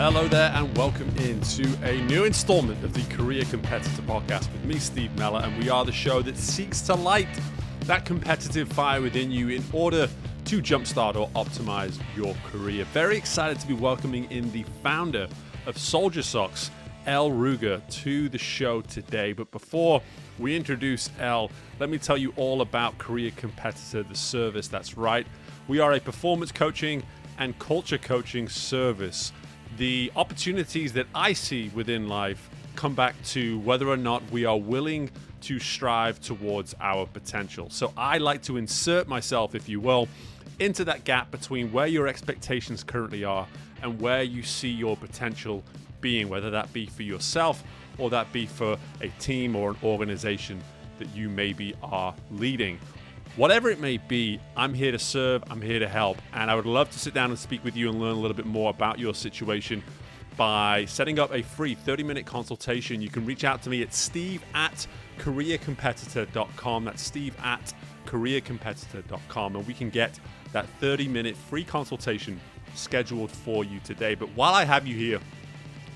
Hello there and welcome into a new installment of the Career Competitor Podcast with me, Steve Mellor, and we are the show that seeks to light that competitive fire within you in order to jumpstart or optimize your career. Very excited to be welcoming in the founder of Soledier Socks, Elle Rueger, to the show today. But before we introduce Elle, let me tell you all about Career Competitor, the service. That's right. We are a performance coaching and culture coaching service. The opportunities that I see within life come back to whether or not we are willing to strive towards our potential. So I like to insert myself, if you will, into that gap between where your expectations currently are and where you see your potential being, whether that be for yourself or that be for a team or an organization that you maybe are leading. Whatever it may be, I'm here to serve, I'm here to help, and I would love to sit down and speak with you and learn a little bit more about your situation by setting up a free 30-minute consultation. You can reach out to me at steve@careercompetitor.com. That's steve@careercompetitor.com, and we can get that 30-minute free consultation scheduled for you today. But while I have you here,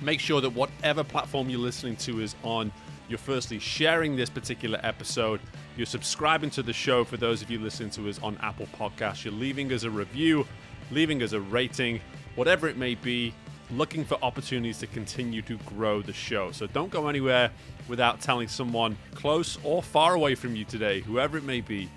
make sure that whatever platform you're listening to is on, you're firstly sharing this particular episode, you're subscribing to the show for those of you listening to us on Apple Podcasts, you're leaving us a review, leaving us a rating, whatever it may be, looking for opportunities to continue to grow the show. So don't go anywhere without telling someone close or far away from you today, whoever it may be,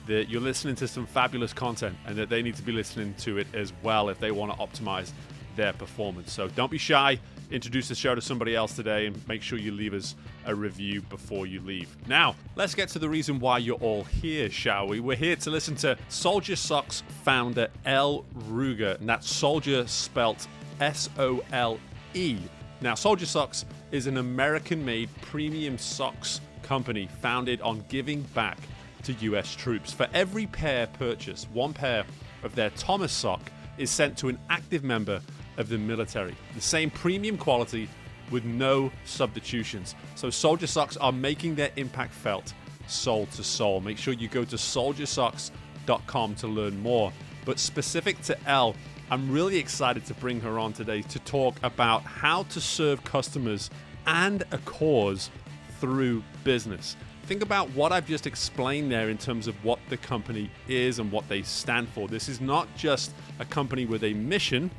that you're listening to some fabulous content and that they need to be listening to it as well if they want to optimize their performance. So don't be shy. Introduce the show to somebody else today and make sure you leave us a review before you leave. Now, let's get to the reason why you're all here, shall we? We're here to listen to Soledier Socks founder Elle Rueger, and that's Soledier spelt S-O-L-E. Now, Soledier Socks is an American-made premium socks company founded on giving back to U.S. troops. For every pair purchased, one pair of their Thomas sock is sent to an active member of the military. The same premium quality with no substitutions. So Soledier Socks are making their impact felt soul to soul. Make sure you go to soldiersocks.com to learn more. But specific to Elle, I'm really excited to bring her on today to talk about how to serve customers and a cause through business. Think about what I've just explained there in terms of what the company is and what they stand for. This is not just a company with a mission.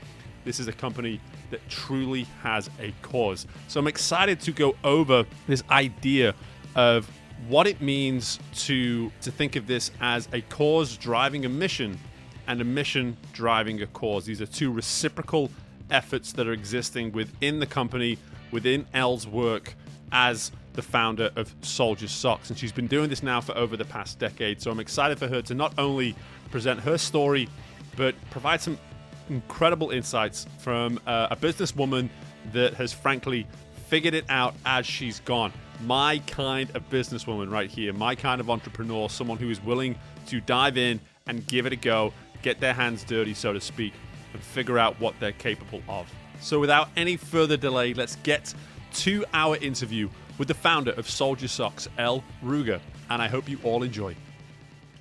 This is a company that truly has a cause. So I'm excited to go over this idea of what it means to think of this as a cause driving a mission and a mission driving a cause. These are two reciprocal efforts that are existing within the company, within Elle's work as the founder of Soledier Socks. And she's been doing this now for over the past decade. So I'm excited for her to not only present her story, but provide some incredible insights from a businesswoman that has frankly figured it out as she's gone. My kind of businesswoman right here, my kind of entrepreneur, someone who is willing to dive in and give it a go, get their hands dirty, so to speak, and figure out what they're capable of. So without any further delay, let's get to our interview with the founder of Soledier Socks, Elle Rueger, and I hope you all enjoy.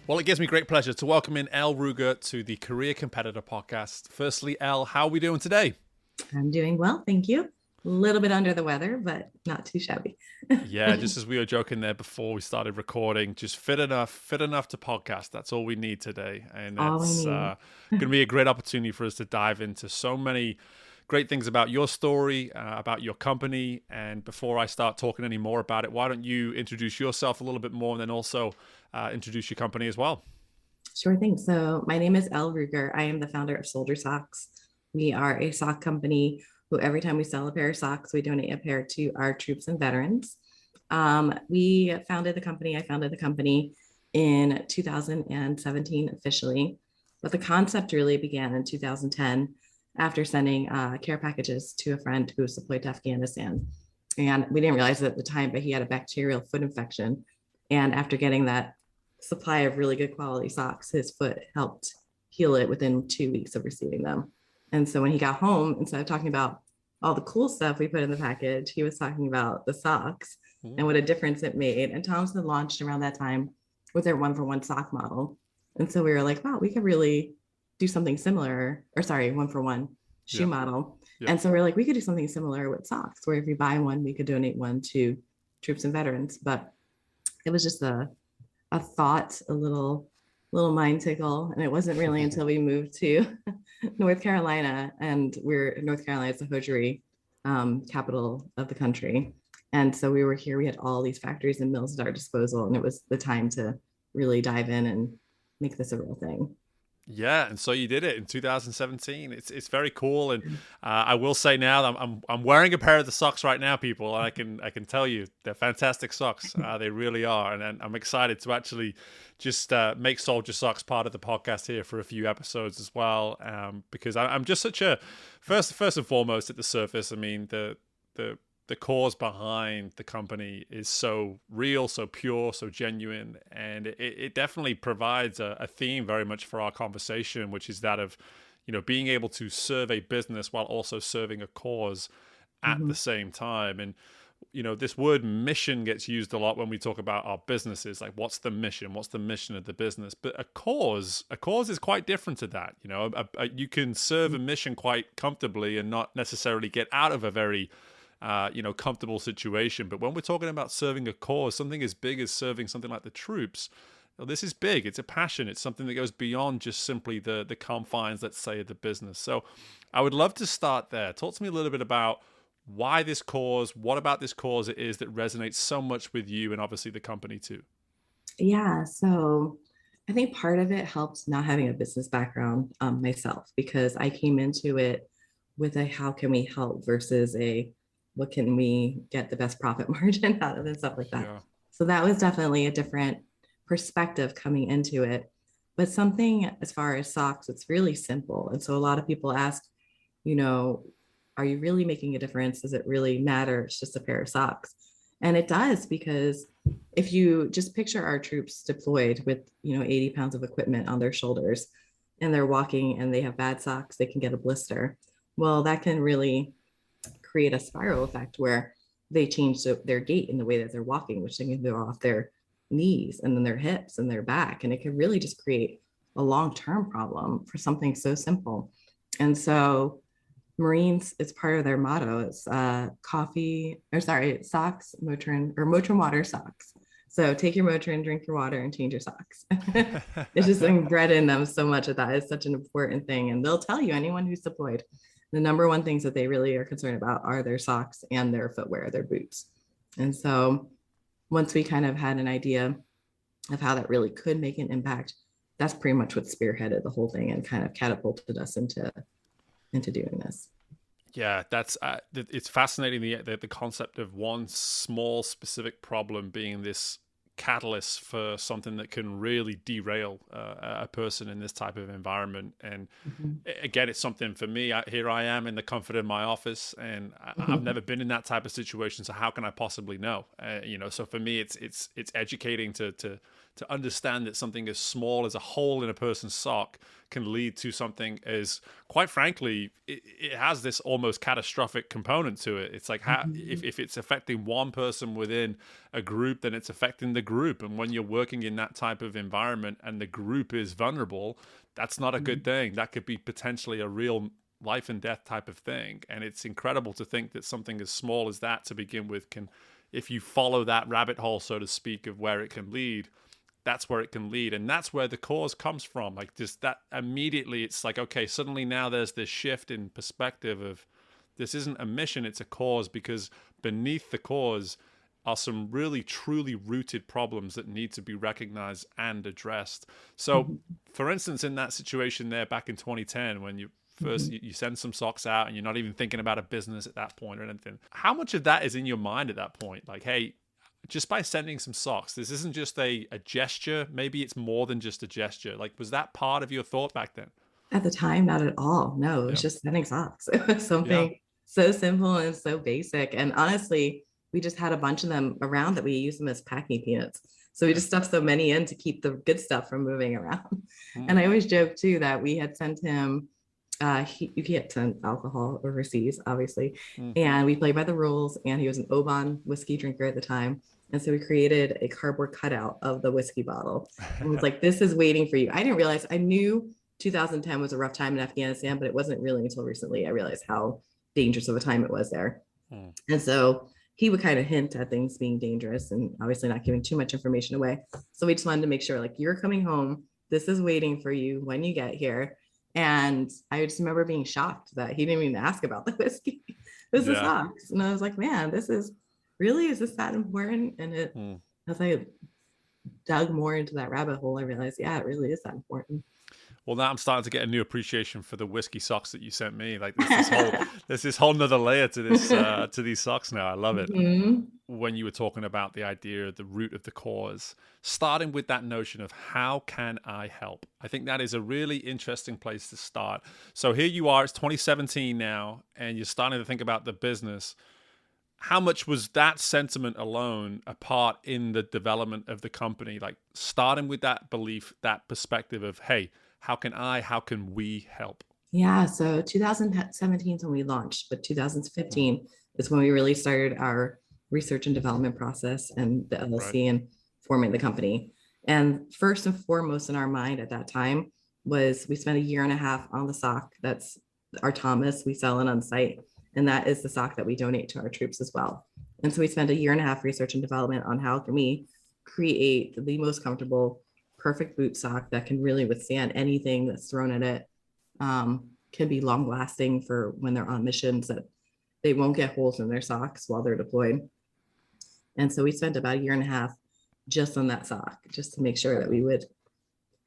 Well, it gives me great pleasure to welcome in Elle Rueger to the Career Competitor Podcast. Firstly, Elle, how are we doing today? I'm doing well, thank you. A little bit under the weather, but not too shabby. Yeah, just as we were joking there before we started recording, just fit enough to podcast. That's all we need today. And that's going to be a great opportunity for us to dive into so many great things about your story, about your company. And before I start talking any more about it, why don't you introduce yourself a little bit more and then also introduce your company as well? Sure thing. So my name is Elle Rueger. I am the founder of Soledier Socks. We are a sock company who every time we sell a pair of socks, we donate a pair to our troops and veterans. I founded the company in 2017 officially, but the concept really began in 2010 after sending care packages to a friend who was deployed to Afghanistan. And we didn't realize it at the time, but he had a bacterial foot infection. And after getting that supply of really good quality socks, his foot helped heal it within 2 weeks of receiving them. And so when he got home, instead of talking about all the cool stuff we put in the package, he was talking about the socks and what a difference it made. And Thompson launched around that time with their 1-for-1 sock model. And so we were like, wow, we could really do something similar, or sorry, 1-for-1 shoe model. Yeah. And so we're like, we could do something similar with socks, where if you buy one, we could donate one to troops and veterans. But it was just a thought, a little mind tickle. And it wasn't really until we moved to North Carolina, and North Carolina is the hosiery capital of the country. And so we were here, we had all these factories and mills at our disposal, and it was the time to really dive in and make this a real thing. Yeah, and so you did it in 2017. It's very cool, and I will say now that I'm wearing a pair of the socks right now, people. And I can tell you they're fantastic socks. They really are, and I'm excited to actually just make Soldier Socks part of the podcast here for a few episodes as well, because I'm just such a first and foremost at the surface. I mean the cause behind the company is so real, so pure, so genuine. And it definitely provides a theme very much for our conversation, which is that of, being able to serve a business while also serving a cause at the same time. And, this word mission gets used a lot when we talk about our businesses. Like, what's the mission? What's the mission of the business? But a cause is quite different to that. You can serve a mission quite comfortably and not necessarily get out of a very comfortable situation. But when we're talking about serving a cause, something as big as serving something like the troops, this is big. It's a passion. It's something that goes beyond just simply the confines, let's say, of the business. So I would love to start there. Talk to me a little bit about why this cause, what about this cause it is that resonates so much with you and obviously the company too. Yeah, so I think part of it helped not having a business background myself, because I came into it with a how can we help versus a what can we get the best profit margin out of and stuff like that. Yeah. So that was definitely a different perspective coming into it. But something as far as socks, it's really simple. And so a lot of people ask, are you really making a difference? Does it really matter? It's just a pair of socks. And it does, because if you just picture our troops deployed with, 80 pounds of equipment on their shoulders, and they're walking and they have bad socks, they can get a blister. Well, that can really create a spiral effect where they change their gait in the way that they're walking, which they can go off their knees and then their hips and their back. And it can really just create a long-term problem for something so simple. And so Marines, it's part of their motto. It's socks, Motrin water socks. So take your Motrin, drink your water, and change your socks. It's just bred in them so much of that is such an important thing. And they'll tell you, anyone who's deployed, the number one things that they really are concerned about are their socks and their footwear, their boots. And so once we kind of had an idea of how that really could make an impact, that's pretty much what spearheaded the whole thing and kind of catapulted us into doing this. Yeah, it's fascinating, the concept of one small specific problem being this catalyst for something that can really derail a person in this type of environment. And again, it's something for me. Here I am in the comfort of my office, and I've never been in that type of situation. So how can I possibly know? So for me, it's educating to understand that something as small as a hole in a person's sock can lead to something as, quite frankly, it has this almost catastrophic component to it. It's like, if it's affecting one person within a group, then it's affecting the group. And when you're working in that type of environment and the group is vulnerable, that's not a good thing. That could be potentially a real life and death type of thing. And it's incredible to think that something as small as that to begin with can, if you follow that rabbit hole, so to speak, of where it can lead, that's where it can lead. And that's where the cause comes from. Like, just that immediately, it's like, okay, suddenly now there's this shift in perspective of this isn't a mission, it's a cause, because beneath the cause are some really truly rooted problems that need to be recognized and addressed. So for instance, in that situation there back in 2010, when you first you send some socks out and you're not even thinking about a business at that point or anything, how much of that is in your mind at that point? Like, hey, just by sending some socks, this isn't just a gesture. Maybe it's more than just a gesture. Like, was that part of your thought back then? At the time, not at all. No, it was just sending socks. It was something so simple and so basic. And honestly, we just had a bunch of them around that we use them as packing peanuts. So we just stuffed so many in to keep the good stuff from moving around. And I always joke too that we had sent him, you can't send alcohol overseas, obviously. And we played by the rules, and he was an Oban whiskey drinker at the time. And so we created a cardboard cutout of the whiskey bottle and was like, this is waiting for you. I didn't realize, I knew 2010 was a rough time in Afghanistan, but it wasn't really until recently I realized how dangerous of a time it was there. Mm. And so he would kind of hint at things being dangerous and obviously not giving too much information away. So we just wanted to make sure, like, you're coming home. This is waiting for you when you get here. And I just remember being shocked that he didn't even ask about the whiskey. This is Yeah. socks. And I was like, man, this is really, is this that important? And as I dug more into that rabbit hole, I realized, yeah, it really is that important. Well, now I'm starting to get a new appreciation for the whiskey socks that you sent me. Like there's this whole nother layer to this to these socks now. I love it. Mm-hmm. When you were talking about the idea of the root of the cause, starting with that notion of how can I help? I think that is a really interesting place to start. So here you are, it's 2017 now, and you're starting to think about the business. How much was that sentiment alone a part in the development of the company? Like starting with that belief, that perspective of, hey, how can we help? Yeah. So 2017 is when we launched, but 2015 is when we really started our research and development process and the LLC and forming the company. And first and foremost in our mind at that time was we spent a year and a half on the sock. That's our Thomas. We sell it on site. And that is the sock that we donate to our troops as well. And so we spent a year and a half research and development on how can we create the most comfortable, perfect boot sock that can really withstand anything that's thrown at it. Can be long lasting for when they're on missions, that they won't get holes in their socks while they're deployed. And so we spent about a year and a half just on that sock, just to make sure that we would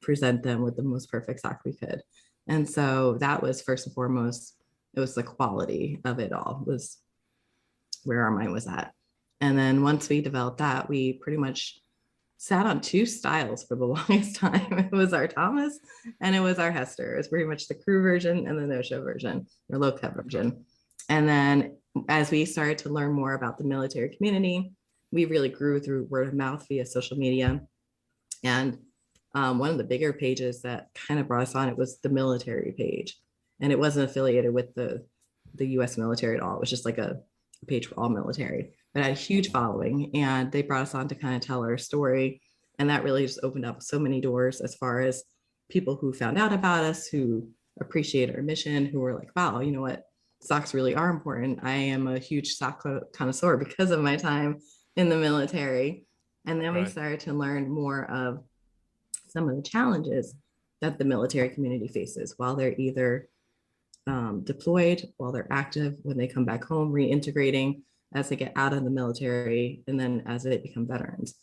present them with the most perfect sock we could. And so that was first and foremost, it was the quality of it all was where our mind was at. And then once we developed that, we pretty much sat on two styles for the longest time. It was our Thomas and it was our Hester. It was pretty much the crew version and the no-show version, or low-cut version. And then as we started to learn more about the military community, we really grew through word of mouth via social media. And one of the bigger pages that kind of brought us on, it was the military page. And it wasn't affiliated with the US military at all. It was just like a page for all military, but had a huge following. And they brought us on to kind of tell our story. And that really just opened up so many doors as far as people who found out about us, who appreciate our mission, who were like, wow, you know what? Socks really are important. I am a huge sock connoisseur because of my time in the military. And then we started to learn more of some of the challenges that the military community faces while they're either deployed, while they're active, when they come back home, reintegrating as they get out of the military, and then as they become veterans.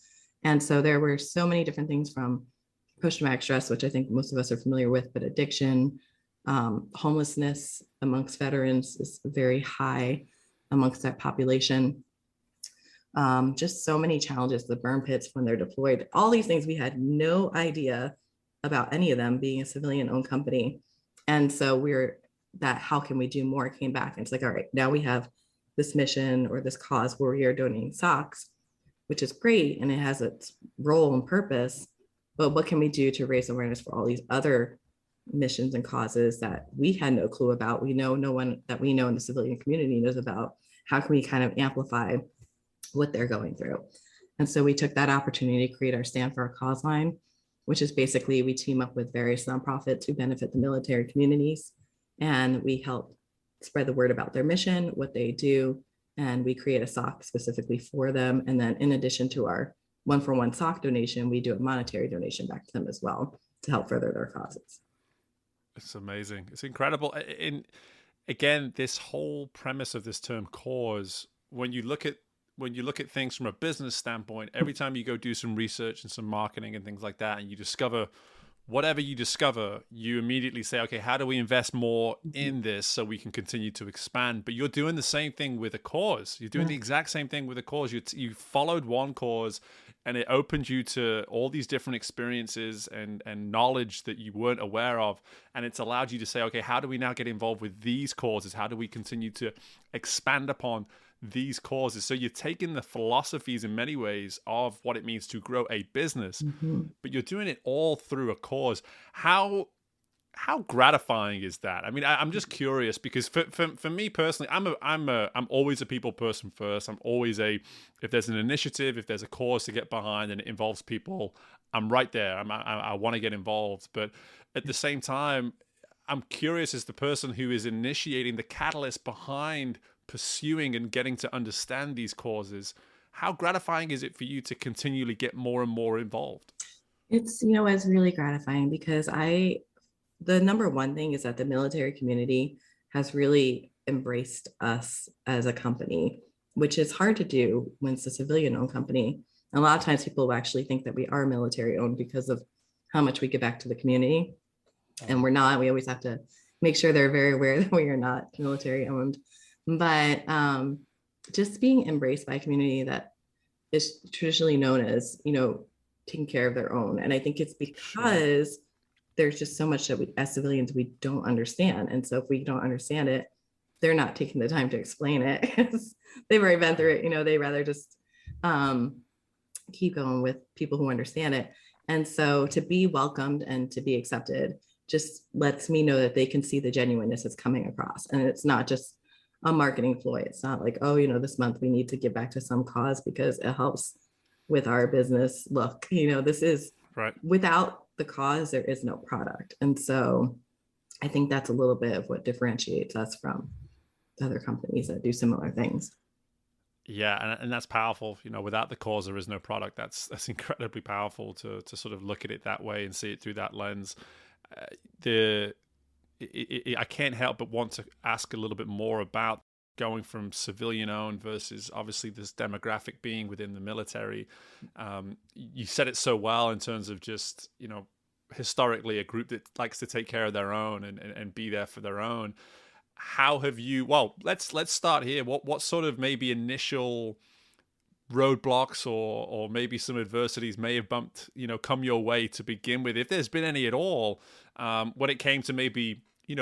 And so there were so many different things, from post-traumatic stress, which I think most of us are familiar with, but addiction, homelessness amongst veterans is very high amongst that population. Just so many challenges, the burn pits when they're deployed, all these things we had no idea about any of them, being a civilian-owned company. And so that how can we do more came back, and it's like, all right, now we have this mission or this cause where we are donating socks, which is great and it has its role and purpose, but what can we do to raise awareness for all these other missions and causes that we had no clue about? We know no one that we know in the civilian community knows about. How can we kind of amplify what they're going through? And so we took that opportunity to create our Stand for a Cause line, which is basically we team up with various nonprofits who benefit the military communities, and we help spread the word about their mission, what they do, and we create a sock specifically for them. And then in addition to our one-for-one sock donation, we do a monetary donation back to them as well to help further their causes. It's amazing. It's incredible. Again, this whole premise of this term cause, when you look at things from a business standpoint, every time you go do some research and some marketing and things like that, and you discover whatever you discover, you immediately say, okay, how do we invest more in this so we can continue to expand? But you're doing the same thing with a cause. You're doing the exact same thing with a cause. You followed one cause, and it opened you to all these different experiences and knowledge that you weren't aware of. And it's allowed you to say, okay, how do we now get involved with these causes? How do we continue to expand upon these causes? So you're taking the philosophies in many ways of what it means to grow a business, but you're doing it all through a cause. How gratifying is that? I mean, I'm just curious, because for me personally, I'm always a people person first. I'm always if there's an initiative, if there's a cause to get behind and it involves people, I'm right there. I want to get involved. But at the same time, I'm curious, as the person who is initiating the catalyst behind pursuing and getting to understand these causes, how gratifying is it for you to continually get more and more involved? It's really gratifying because the number one thing is that the military community has really embraced us as a company, which is hard to do when it's a civilian owned company. A lot of times people will actually think that we are military owned because of how much we give back to the community. And we're not. We always have to make sure they're very aware that we are not military owned. But just being embraced by a community that is traditionally known as, taking care of their own. And I think it's because there's just so much that we, as civilians, we don't understand. And so if we don't understand it, they're not taking the time to explain it because they've already been through it. They rather just keep going with people who understand it. And so to be welcomed and to be accepted just lets me know that they can see the genuineness that's coming across. And it's not just a marketing ploy. It's not like, oh, this month we need to give back to some cause because it helps with our business look. This is right. Without the cause, there is no product. And so I think that's a little bit of what differentiates us from other companies that do similar things. Yeah, and that's powerful. Without the cause, there is no product. That's incredibly powerful to sort of look at it that way and see it through that lens. I can't help but want to ask a little bit more about going from civilian owned versus obviously this demographic being within the military. You said it so well in terms of just, historically a group that likes to take care of their own and be there for their own. How have you, well, let's start here. What sort of maybe initial roadblocks or maybe some adversities may have bumped, come your way to begin with, if there's been any at all, when it came to maybe,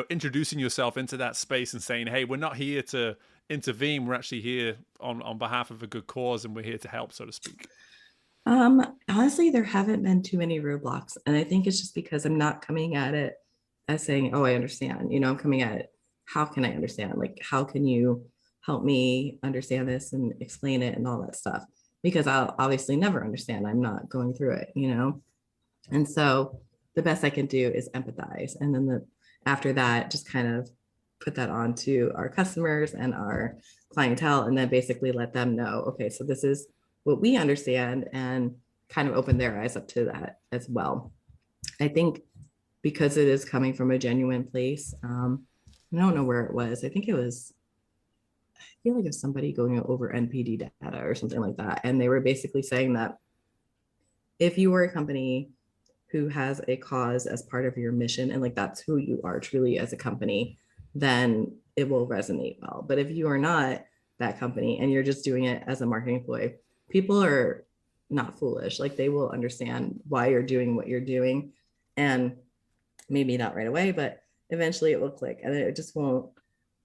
introducing yourself into that space and saying, hey, we're not here to intervene. We're actually here on behalf of a good cause and we're here to help, so to speak. Honestly, there haven't been too many roadblocks. And I think it's just because I'm not coming at it as saying, oh, I understand. I'm coming at it, how can I understand? Like, how can you help me understand this and explain it and all that stuff? Because I'll obviously never understand. I'm not going through it, And so the best I can do is empathize. And then after that, just kind of put that on to our customers and our clientele, and then basically let them know, okay, so this is what we understand, and kind of open their eyes up to that as well. I think because it is coming from a genuine place, I don't know where it was. I feel like it was somebody going over NPD data or something like that. And they were basically saying that if you were a company who has a cause as part of your mission, and like that's who you are truly as a company, then it will resonate well. But if you are not that company and you're just doing it as a marketing ploy, people are not foolish. Like, they will understand why you're doing what you're doing, and maybe not right away, but eventually it will click, and it just won't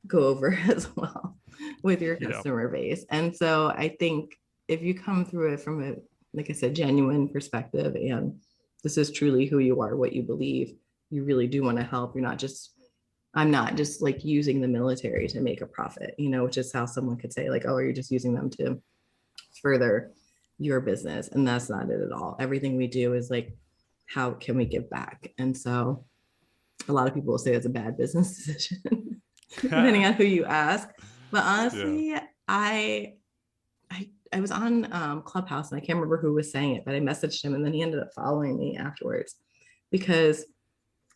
go over as well with your customer base. And so I think if you come through it from a, like I said, genuine perspective, and this is truly who you are, what you believe, you really do want to help. I'm not just like using the military to make a profit, which is how someone could say like, oh, are you just using them to further your business? And that's not it at all. Everything we do is like, how can we give back? And so a lot of people will say it's a bad business decision, depending on who you ask. But honestly, I was on Clubhouse, and I can't remember who was saying it, but I messaged him, and then he ended up following me afterwards, because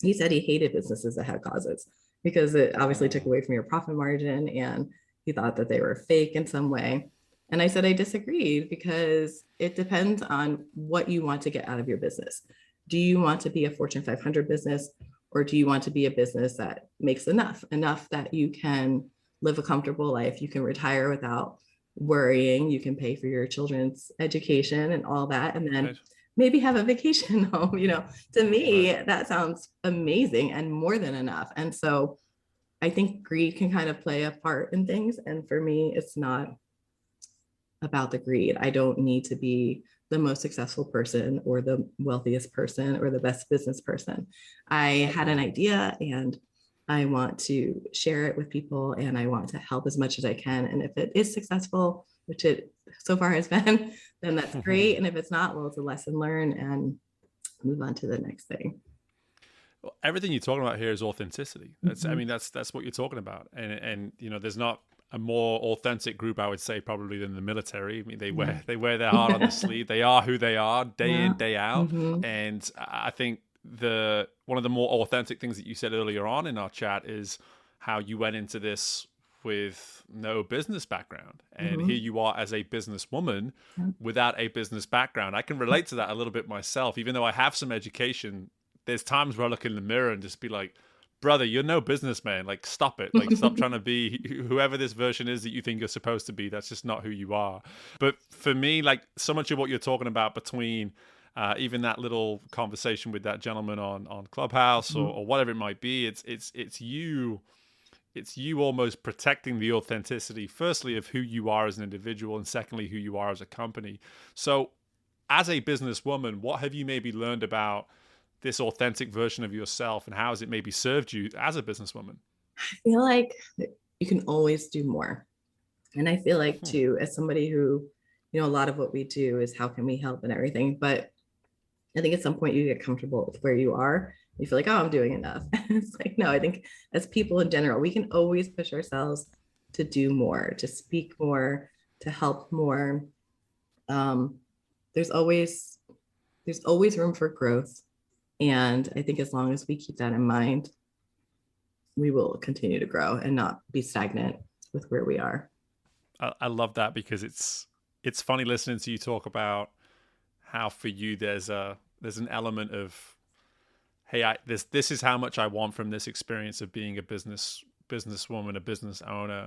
he said he hated businesses that had causes because it obviously took away from your profit margin, and he thought that they were fake in some way. And I said I disagreed, because it depends on what you want to get out of your business. Do you want to be a Fortune 500 business, or do you want to be a business that makes enough that you can live a comfortable life, you can retire without worrying, you can pay for your children's education and all that, and then maybe have a vacation home? To me, that sounds amazing and more than enough. And so I think greed can kind of play a part in things. And for me, it's not about the greed. I don't need to be the most successful person or the wealthiest person or the best business person. I had an idea, and I want to share it with people, and I want to help as much as I can. And if it is successful, which it so far has been, then that's great. And if it's not, well, it's a lesson learned, and move on to the next thing. Everything you're talking about here is authenticity. I mean, that's what you're talking about. And there's not a more authentic group, I would say, probably than the military. I mean, they wear their heart on their sleeve. They are who they are day in, day out. And I think one of the more authentic things that you said earlier on in our chat is how you went into this with no business background. And here you are as a businesswoman without a business background. I can relate to that a little bit myself, even though I have some education. There's times where I look in the mirror and just be like, brother, you're no businessman. Like, stop it. Like, stop trying to be whoever this version is that you think you're supposed to be. That's just not who you are. But for me, like, so much of what you're talking about between even that little conversation with that gentleman on Clubhouse or whatever it might be, it's you almost protecting the authenticity, firstly, of who you are as an individual, and secondly, who you are as a company. So as a businesswoman, what have you maybe learned about this authentic version of yourself, and how has it maybe served you as a businesswoman? I feel like you can always do more. And I feel like too, as somebody who, a lot of what we do is how can we help and everything. But I think at some point you get comfortable with where you are. You feel like, oh, I'm doing enough. It's like, no, I think as people in general, we can always push ourselves to do more, to speak more, to help more. There's always room for growth. And I think as long as we keep that in mind, we will continue to grow and not be stagnant with where we are. I love that, because it's funny listening to you talk about how for you there's an element of, hey, this is how much I want from this experience of being a businesswoman, a business owner.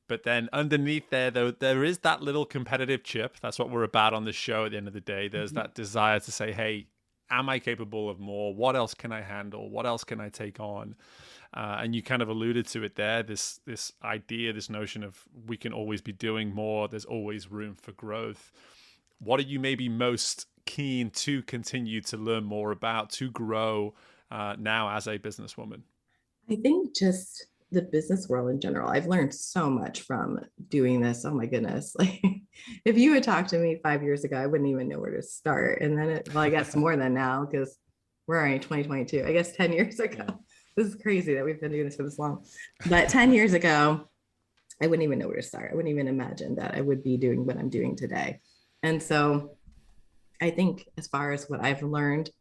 But then underneath there, though, there is that little competitive chip. That's what we're about on this show at the end of the day. There's that desire to say, hey, am I capable of more? What else can I handle? What else can I take on? And you kind of alluded to it there, this idea, this notion of we can always be doing more. There's always room for growth. What are you maybe most keen to continue to learn more about, to grow now as a businesswoman? I think just the business world in general. I've learned so much from doing this. Oh my goodness. Like, if you had talked to me 5 years ago, I wouldn't even know where to start. And then I guess more than now, because we're already in 2022, I guess 10 years ago. This is crazy that we've been doing this for this long. But 10 years ago, I wouldn't even know where to start. I wouldn't even imagine that I would be doing what I'm doing today. And so I think as far as what I've learned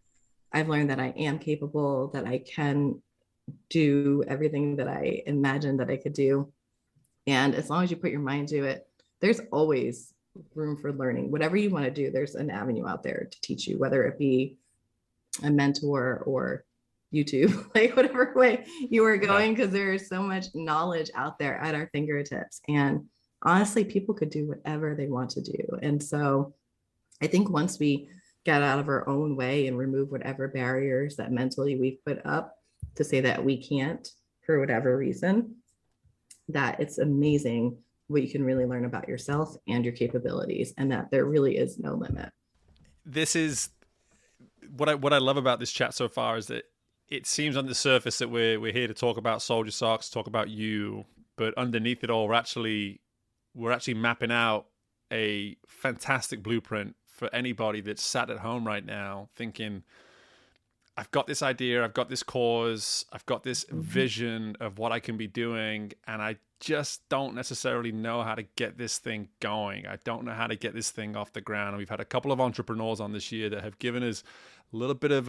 that I am capable, that I can do everything that I imagined that I could do. And as long as you put your mind to it, there's always room for learning. Whatever you want to do, there's an avenue out there to teach you, whether it be a mentor or YouTube, like whatever way you are going, because there is so much knowledge out there at our fingertips. And honestly, people could do whatever they want to do. And so I think once we get out of our own way and remove whatever barriers that mentally we've put up to say that we can't for whatever reason, that it's amazing what you can really learn about yourself and your capabilities, and that there really is no limit. This is what I love about this chat so far, is that it seems on the surface that we're here to talk about Soledier Socks, talk about you, but underneath it all, we're actually mapping out a fantastic blueprint for anybody that's sat at home right now thinking, I've got this idea, I've got this cause, I've got this vision of what I can be doing, and I just don't necessarily know how to get this thing going. I don't know how to get this thing off the ground. And we've had a couple of entrepreneurs on this year that have given us a little bit of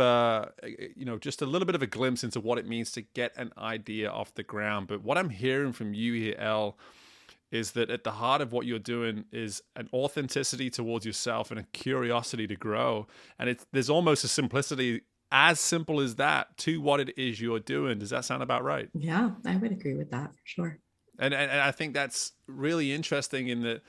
just a little bit of a glimpse into what it means to get an idea off the ground. But what I'm hearing from you here, Elle, is that at the heart of what you're doing is an authenticity towards yourself and a curiosity to grow. And there's almost a simplicity, as simple as that, to what it is you're doing. Does that sound about right? Yeah, I would agree with that for sure. And I think that's really interesting in that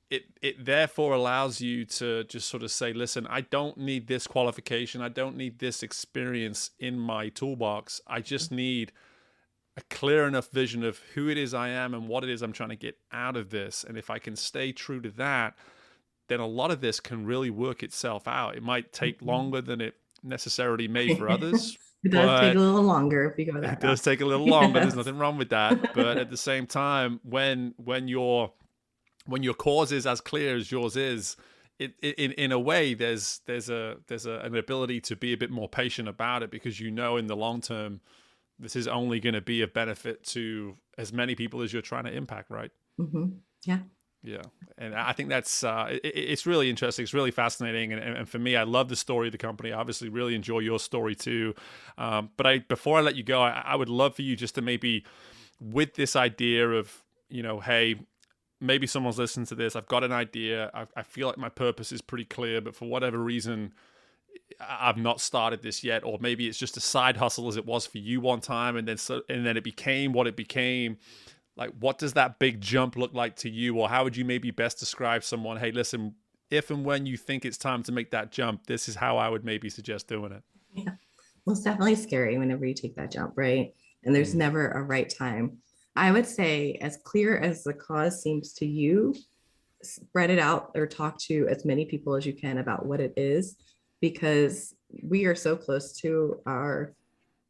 it therefore allows you to just sort of say, listen, I don't need this qualification. I don't need this experience in my toolbox. I just need a clear enough vision of who it is I am and what it is I'm trying to get out of this. And if I can stay true to that, then a lot of this can really work itself out. It might take longer than it necessarily may for others. It does take a little longer if you go that route. It does take a little longer. Yes. There's nothing wrong with that. But at the same time, when your cause is as clear as yours is, in a way, there's an ability to be a bit more patient about it, because in the long term, this is only going to be of benefit to as many people as you're trying to impact, right? Mm-hmm. Yeah. Yeah, and I think that's it's really interesting. It's really fascinating, and for me, I love the story of the company. I obviously really enjoy your story too. But before I let you go, I would love for you just to maybe, with this idea of, hey, maybe someone's listening to this. I've got an idea. I feel like my purpose is pretty clear, but for whatever reason, I've not started this yet, or maybe it's just a side hustle as it was for you one time, and then it became what it became. Like, what does that big jump look like to you? Or how would you maybe best describe someone? Hey, listen, if and when you think it's time to make that jump, this is how I would maybe suggest doing it. Yeah. Well, it's definitely scary whenever you take that jump, right? And there's never a right time. I would say, as clear as the cause seems to you, spread it out or talk to as many people as you can about what it is, because we are so close to our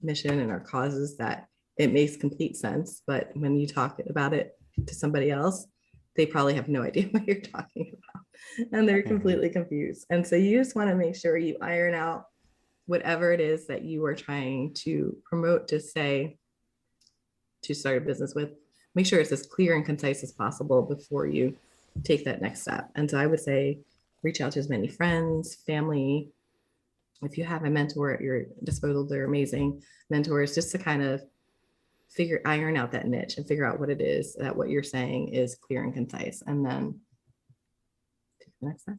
mission and our causes that it makes complete sense. But when you talk about it to somebody else, they probably have no idea what you're talking about, and they're completely confused. And so you just want to make sure you iron out whatever it is that you are trying to promote, to say, to start a business with. Make sure it's as clear and concise as possible before you take that next step. And so I would say, reach out to as many friends, family. If you have a mentor at your disposal, they're amazing mentors, just to kind of iron out that niche and figure out what it is that what you're saying is clear and concise, and then take the next step.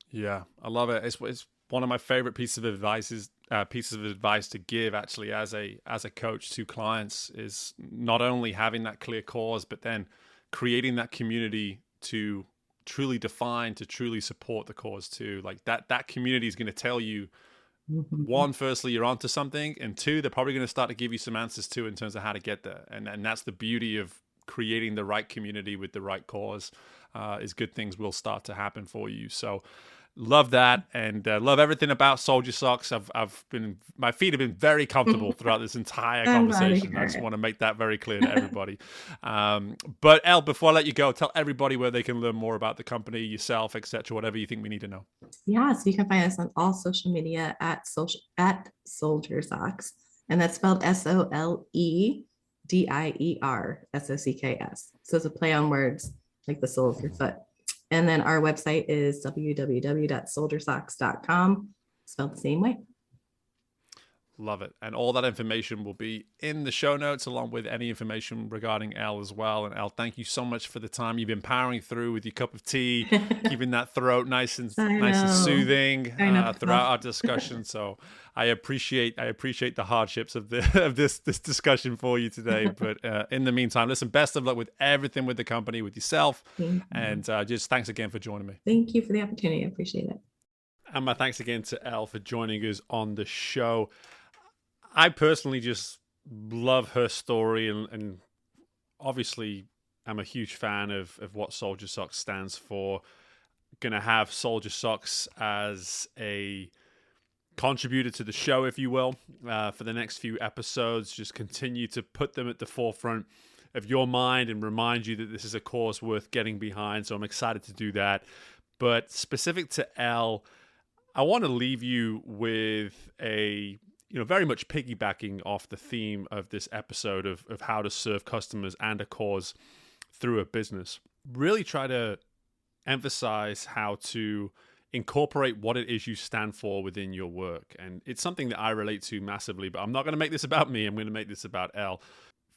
Yeah, I love it. It's one of my favorite pieces of advice to give, actually, as a coach to clients, is not only having that clear cause, but then creating that community to truly define, to truly support the cause too. Like that community is going to tell you, one, firstly, you're onto something, and two, they're probably going to start to give you some answers too in terms of how to get there. And that's the beauty of creating the right community with the right cause, is good things will start to happen for you. So love that, and love everything about Soledier Socks. My feet have been very comfortable throughout this entire conversation. I just want to make that very clear to everybody. But Elle, before I let you go, tell everybody where they can learn more about the company, yourself, etc., whatever you think we need to know. Yeah, so you can find us on all social media at Soledier Socks, and that's spelled SOLEDIER SOCKS. So it's a play on words, like the sole of your foot. And then our website is www.solidiersocks.com, spelled the same way. Love it. And all that information will be in the show notes, along with any information regarding Elle as well. And Elle, thank you so much for the time you've been powering through with your cup of tea, keeping that throat nice and soothing throughout our discussion. So I appreciate the hardships of this discussion for you today. But in the meantime, listen, best of luck with everything with the company, with yourself. And just thanks again for joining me. Thank you for the opportunity. I appreciate it. And my thanks again to Elle for joining us on the show. I personally just love her story, and obviously I'm a huge fan of what Soledier Socks stands for. Going to have Soledier Socks as a contributor to the show, if you will, for the next few episodes. Just continue to put them at the forefront of your mind and remind you that this is a cause worth getting behind. So I'm excited to do that. But specific to Elle, I want to leave you with very much piggybacking off the theme of this episode of how to serve customers and a cause through a business. Really try to emphasize how to incorporate what it is you stand for within your work. And it's something that I relate to massively, but I'm not going to make this about me. I'm going to make this about Elle.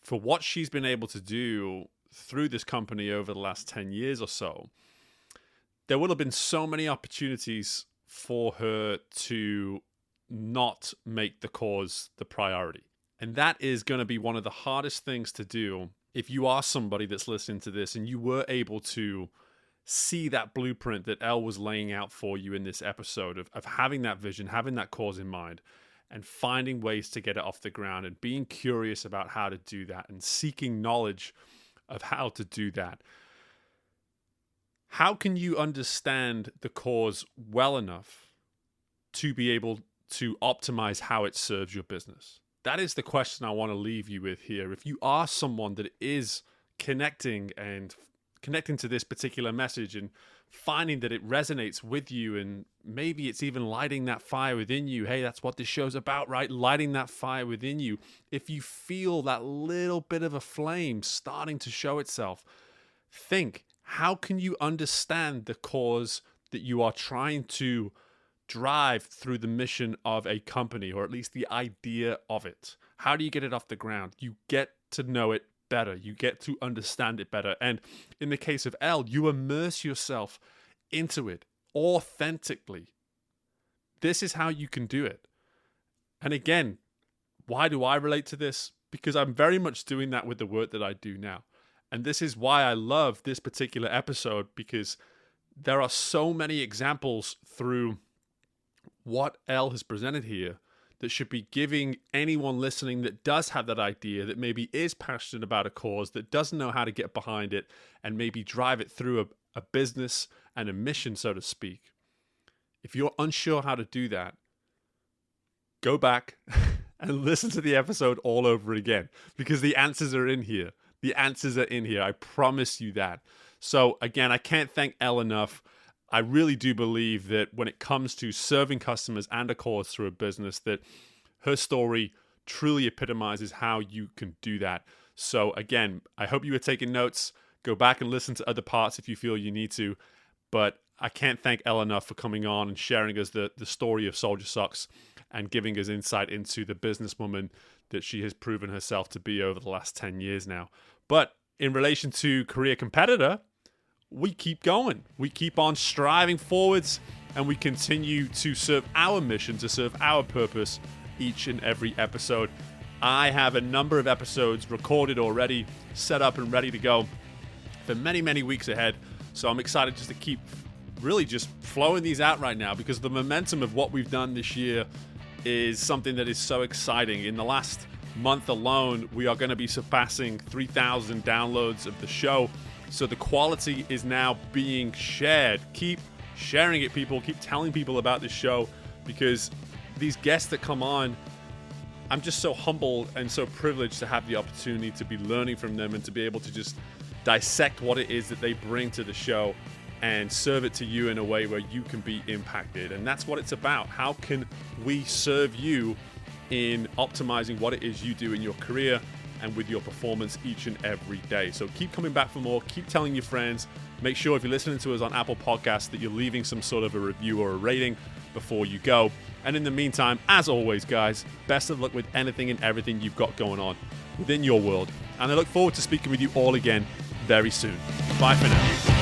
For what she's been able to do through this company over the last 10 years or so, there will have been so many opportunities for her to not make the cause the priority. And that is going to be one of the hardest things to do if you are somebody that's listening to this and you were able to see that blueprint that Elle was laying out for you in this episode of having that vision, having that cause in mind, and finding ways to get it off the ground and being curious about how to do that and seeking knowledge of how to do that. How can you understand the cause well enough to be able to optimize how it serves your business? That is the question I want to leave you with here. If you are someone that is connecting to this particular message and finding that it resonates with you, and maybe it's even lighting that fire within you. Hey, that's what this show's about, right? Lighting that fire within you. If you feel that little bit of a flame starting to show itself, think, how can you understand the cause that you are trying to drive through the mission of a company, or at least the idea of it? How do you get it off the ground? You get to know it better. You get to understand it better. And in the case of Elle, you immerse yourself into it authentically. This is how you can do it. And again, why do I relate to this? Because I'm very much doing that with the work that I do now. And this is why I love this particular episode, because there are so many examples through what Elle has presented here that should be giving anyone listening that does have that idea, that maybe is passionate about a cause, that doesn't know how to get behind it and maybe drive it through a business and a mission, so to speak. If you're unsure how to do that, go back and listen to the episode all over again, because the answers are in here. The answers are in here. I promise you that. So again, I can't thank Elle enough. I really do believe that when it comes to serving customers and a cause through a business, that her story truly epitomizes how you can do that. So again, I hope you were taking notes. Go back and listen to other parts if you feel you need to. But I can't thank Elle enough for coming on and sharing us the story of Soledier Socks and giving us insight into the businesswoman that she has proven herself to be over the last 10 years now. But in relation to career competitor, we keep going. We keep on striving forwards, and we continue to serve our mission, to serve our purpose each and every episode. I have a number of episodes recorded already, set up and ready to go for many, many weeks ahead. So I'm excited just to keep really just flowing these out right now, because the momentum of what we've done this year is something that is so exciting. In the last month alone, we are going to be surpassing 3,000 downloads of the show. So the quality is now being shared. Keep sharing it, people. Keep telling people about this show, because these guests that come on, I'm just so humbled and so privileged to have the opportunity to be learning from them and to be able to just dissect what it is that they bring to the show and serve it to you in a way where you can be impacted. And that's what it's about. How can we serve you in optimizing what it is you do in your career and with your performance each and every day? So keep coming back for more. Keep telling your friends. Make sure if you're listening to us on Apple Podcasts that you're leaving some sort of a review or a rating before you go. And in the meantime, as always, guys, best of luck with anything and everything you've got going on within your world. And I look forward to speaking with you all again very soon. Bye for now.